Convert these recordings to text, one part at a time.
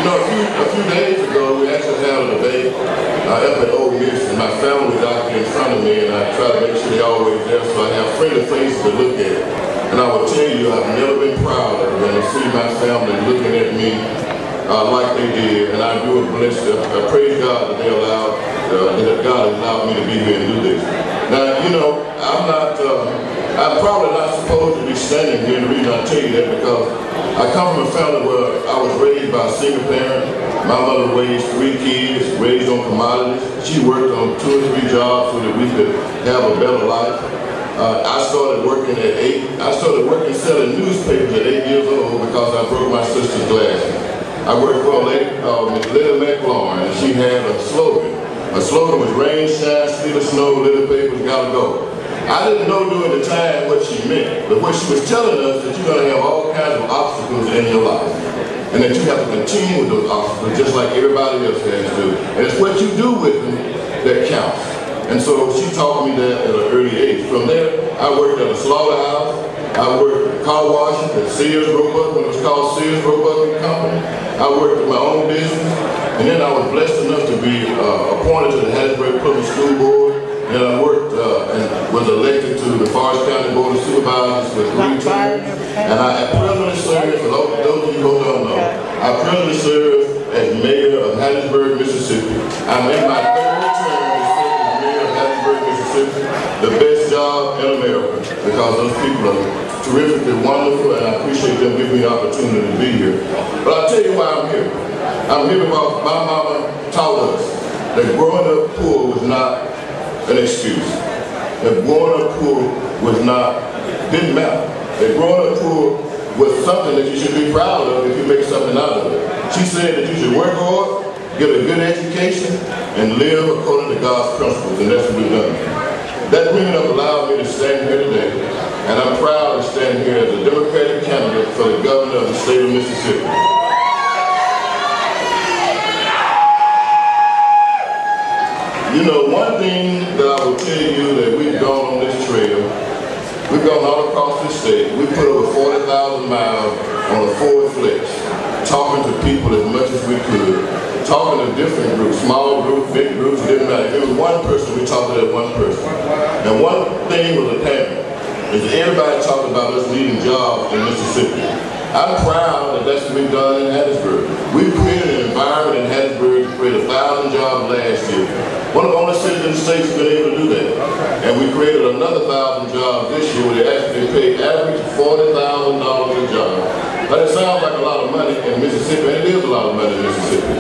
know, a few days ago, we actually had a debate up at Old Miss, and my family was out there in front of me, and I try to make sure they're always there, so I have friendly faces to look at. And I will tell you, I've never been prouder than to see my family looking at me like they did, and I do bless them. I praise God that they allowed, that God allowed me to be here and do this. Now, you know, I'm probably not supposed to be standing here, and the reason I tell you that because I come from a family where I was raised by a single parent. My mother raised 3 kids, raised on commodities. She worked on 2 or 3 jobs so that we could have a better life. I started working at 8. I started working selling newspapers at 8 years old because I broke my sister's glasses. I worked for a lady called Miss Lily McLaurin, and she had a slogan. Her slogan was rain, shine, sleet, or snow, little papers gotta go. I didn't know during the time what she meant, but what she was telling us that you're going to have all kinds of obstacles in your life, and that you have to continue with those obstacles just like everybody else has to. And it's what you do with them that counts. And so she taught me that at an early age. From there, I worked at a slaughterhouse. I worked car washing at Sears Roebuck when it was called Sears Roebuck and Company. I worked at my own business, and then I was blessed enough to be appointed to the Hattiesburg Public School Board. And I worked and was elected to the Forest County Board of Supervisors for 3 terms. And I presently served, for those of you who don't know, I presently serve as mayor of Hattiesburg, Mississippi. I'm in my 3rd term as mayor of Hattiesburg, Mississippi. The best job in America, because those people are terrifically wonderful, and I appreciate them giving me the opportunity to be here. But I'll tell you why I'm here. I'm here because my mama taught us that growing up poor was not an excuse. That growing up poor didn't matter. That growing up poor was something that you should be proud of if you make something out of it. She said that you should work hard, get a good education, and live according to God's principles, and that's what we've done. That bringing up allowed me to stand here today, and I'm proud to stand here as a Democratic candidate for the governor of the state of Mississippi. You know, one thing that I will tell you that we've gone on this trail, we've gone all across this state. We put over 40,000 miles on a Ford Flex, talking to people as much as we could, talking to different groups, small groups, big groups, didn't matter. If it was one person, we talked to that one person. And one thing was apparent, is that everybody talked about us needing jobs in Mississippi. I'm proud that that's what we've done in Hattiesburg. We've created an environment in Hattiesburg to create 1,000 jobs last year. One of the only cities in the state has been able to do that. And we created another 1,000 jobs this year where they actually pay average $40,000 a job. Now it sounds like a lot of money in Mississippi, and it is a lot of money in Mississippi.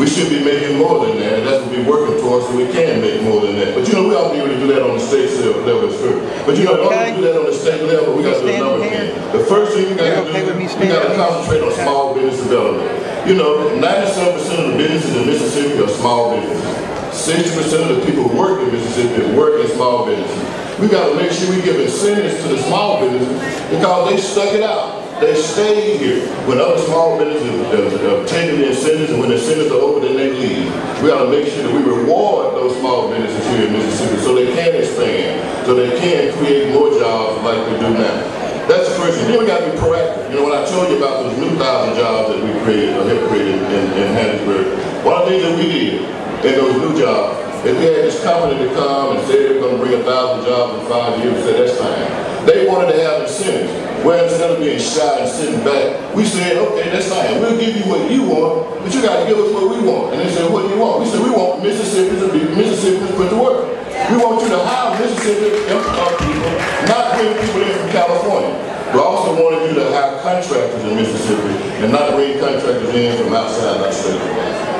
We should be making more than that, and that's what we're working towards, so we can make more than that. But you know, we ought to be able to do that on the state level first. But you know, in order to do that on the state level, we got to do a number of things. The first thing we got to do, we got to concentrate on small business development. You know, 97% of the businesses in Mississippi are small businesses. 60% of the people who work in Mississippi work in small businesses. We got to make sure we give incentives to the small businesses because they stuck it out. They stayed here. When other small businesses have taken the incentives, and when the incentives are over, then they leave. We got to make sure that we reward those small businesses here in Mississippi so they can expand, so they can create more jobs like we do now. That's the first thing. Then we got to be proactive. You know, when I told you about those new 1,000 jobs that we created, or have created in Hattiesburg, one of the things that we did in those new jobs is we had this company to come and say they were going to bring 1,000 jobs in 5 years. We said, that's fine. They wanted to have incentives. Well, instead of being shy and sitting back, we said, okay, that's fine. We'll give you what you want, but you got to give us what we want. And they said, what do you want? We said, we want Mississippians to put to work. We want you to hire Mississippi people, not bring people in from California. We also wanted you to hire contractors in Mississippi and not bring contractors in from outside our state.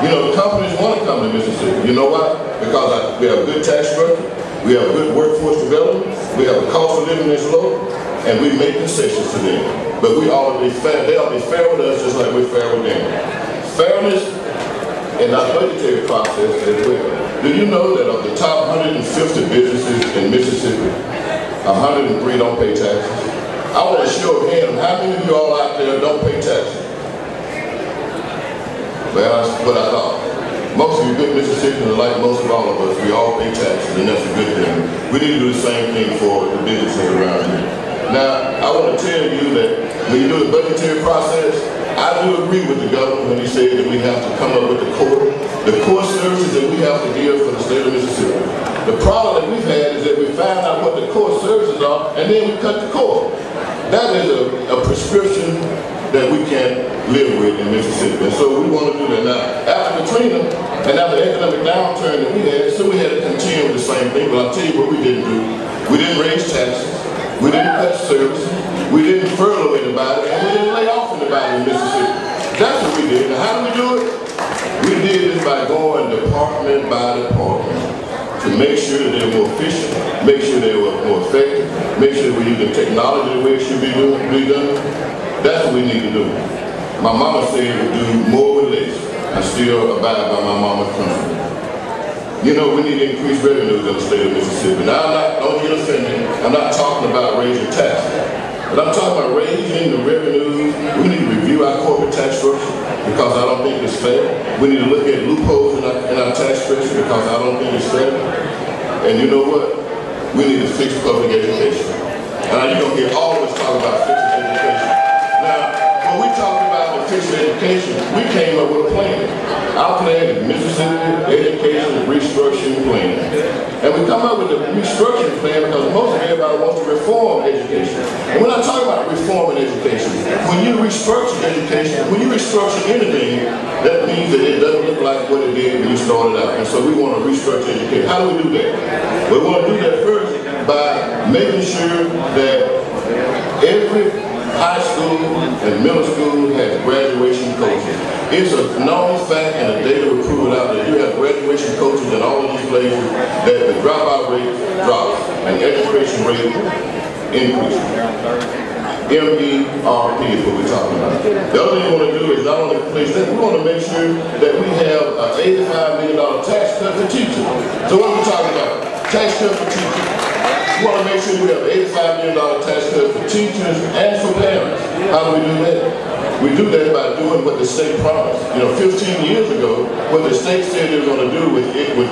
You know, the companies want to come to Mississippi. You know why? Because we have good tax structure, we have good workforce development, we have a cost of living that's low, and we make concessions to them. But we ought to be fair. They ought to be fair with us just like we're fair with them. Fairness in our budgetary process as well. Do you know that of the top 150 businesses in Mississippi, 103 don't pay taxes? I want to show of hands, how many of you all out there don't pay taxes? Well, that's what I thought. Most of you good Mississippians are like most of all of us. We all pay taxes, and that's a good thing. We need to do the same thing for the businesses around here. Now, I want to tell you that when you do the budgetary process, I do agree with the governor when he said that we have to come up with the core services that we have to give for the state of Mississippi. The problem that we've had is that we find out what the core services are, and then we cut the core. That is a prescription that we can't live with in Mississippi, and so we want to do that. Now, after Katrina, and after the economic downturn that we had, so we had to continue with the same thing, but I'll tell you what we didn't do. We didn't raise taxes, we didn't cut services, we didn't furlough anybody, and we didn't lay off anybody in Mississippi. That's what we did. Now, how do we do it? We did it by going department by department to make sure that they're more efficient, make sure they were more effective, make sure that we're using technology the way it should be done. That's what we need to do. My mama said we do more with less. I still abide by my mama's principle. You know, we need to increase revenues in the state of Mississippi. Now, don't get offended. I'm not talking about raising taxes, but I'm talking about raising the revenues. We need to review our corporate tax structure because I don't think it's fair. We need to look at loopholes in our tax structure because I don't think it's fair. And you know what? We need to fix public education. Now, you're going to hear all of us talk about fixing education. Now, when we talk about fixing education, we came up with a plan. Our plan is Mississippi Education Restructuring Plan. And we come up with a restructuring plan because most of everybody wants to reform education. And we're not talking about reforming education. When you restructure education, when you restructure anything, that means that it doesn't look like what it did when you started out. And so we want to restructure education. How do we do that? We want to do that first by making sure that every high school and middle school has graduation coaches. It's a known fact and the data will prove it out that you have graduation coaches in all of these places that the dropout rate drops and education rate increases. MERP is what we're talking about. The other thing we want to do is not only place that, we want to make sure that we have an $85 million tax cut for teachers. So what are we talking about? Tax cut for teachers. We want to make sure we have an $85 million tax cut for teachers and for parents. How do we do that? We do that by doing what the state promised. You know, 15 years ago, what the state said they were going to do was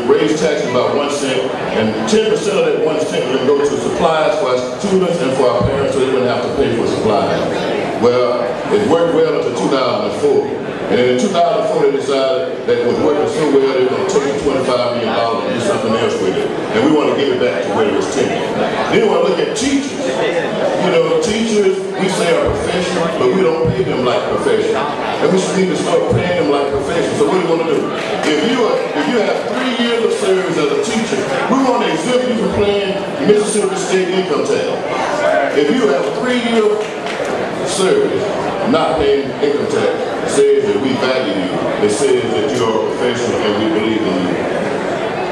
raise taxes about 1 cent, and 10% of that 1 cent was going to go to supplies for our students and for our parents so they wouldn't have to pay for supplies. Well, it worked well until 2004. And then in 2004, they decided that it was working so well, they were going to take the $25 million and do something else with it. And we want to give it back to where it was 10. Then we want to look at teachers. You know, teachers, we say are professional, but we don't pay them like professionals. And we need to start paying them like professionals. So what do you want to do? If you have 3 years of service as a teacher, we want to exempt you from paying Mississippi state income tax. If you have 3 years service, not paying income tax, says that we value you. It says that you are a professional and we believe in you.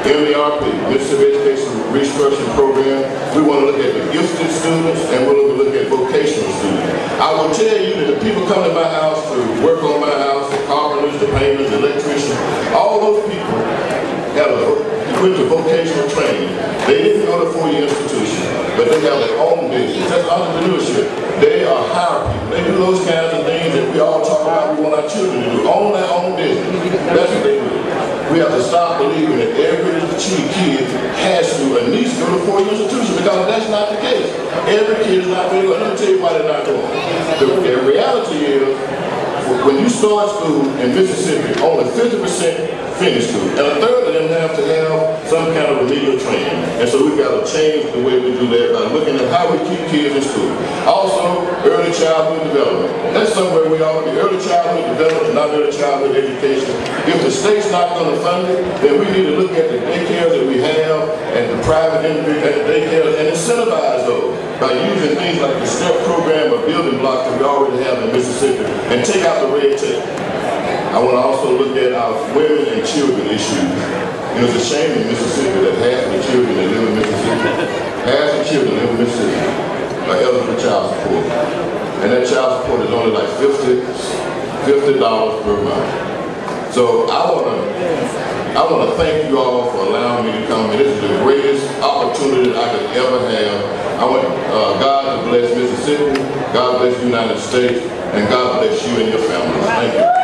MERP, Mississippi Education Restructuring Program, we want to look at the gifted students and we're going to look at vocational students. I will tell you that the people come to my house to work on my house, the carpenters, the painters, the electricians, all those people went to vocational training. They didn't go to a 4-year institution, but they have their own business. That's entrepreneurship. They are hired people. They do those kinds of things that we all talk about we want our children to do. Own their own business. That's what they do. We have to stop believing that every kid has to at least go to a 4-year institution because that's not the case. Every kid is not going to go. Let me tell you why they're not going. The reality is, when you start school in Mississippi, only 50% finish school, and a third of them have to have some kind of remedial training. And so we've got to change the way we do that by looking at how we keep kids in school. Also, early childhood development. That's somewhere we ought to be. Early childhood development, not early childhood education. If the state's not going to fund it, then we need to look at the daycares that we have and the private individual daycares and incentivize those by using things like the STEP program or building blocks that we already have in Mississippi and take out the red tape. I want to also look at our women and children issues. It was a shame in Mississippi that half the children that live in Mississippi, half the children live in Mississippi are eligible for child support. And that child support is only like $50 per month. So I want to thank you all for allowing me to come here. This is the greatest opportunity I could ever have. I want God to bless Mississippi, God bless the United States, and God bless you and your families. Thank you.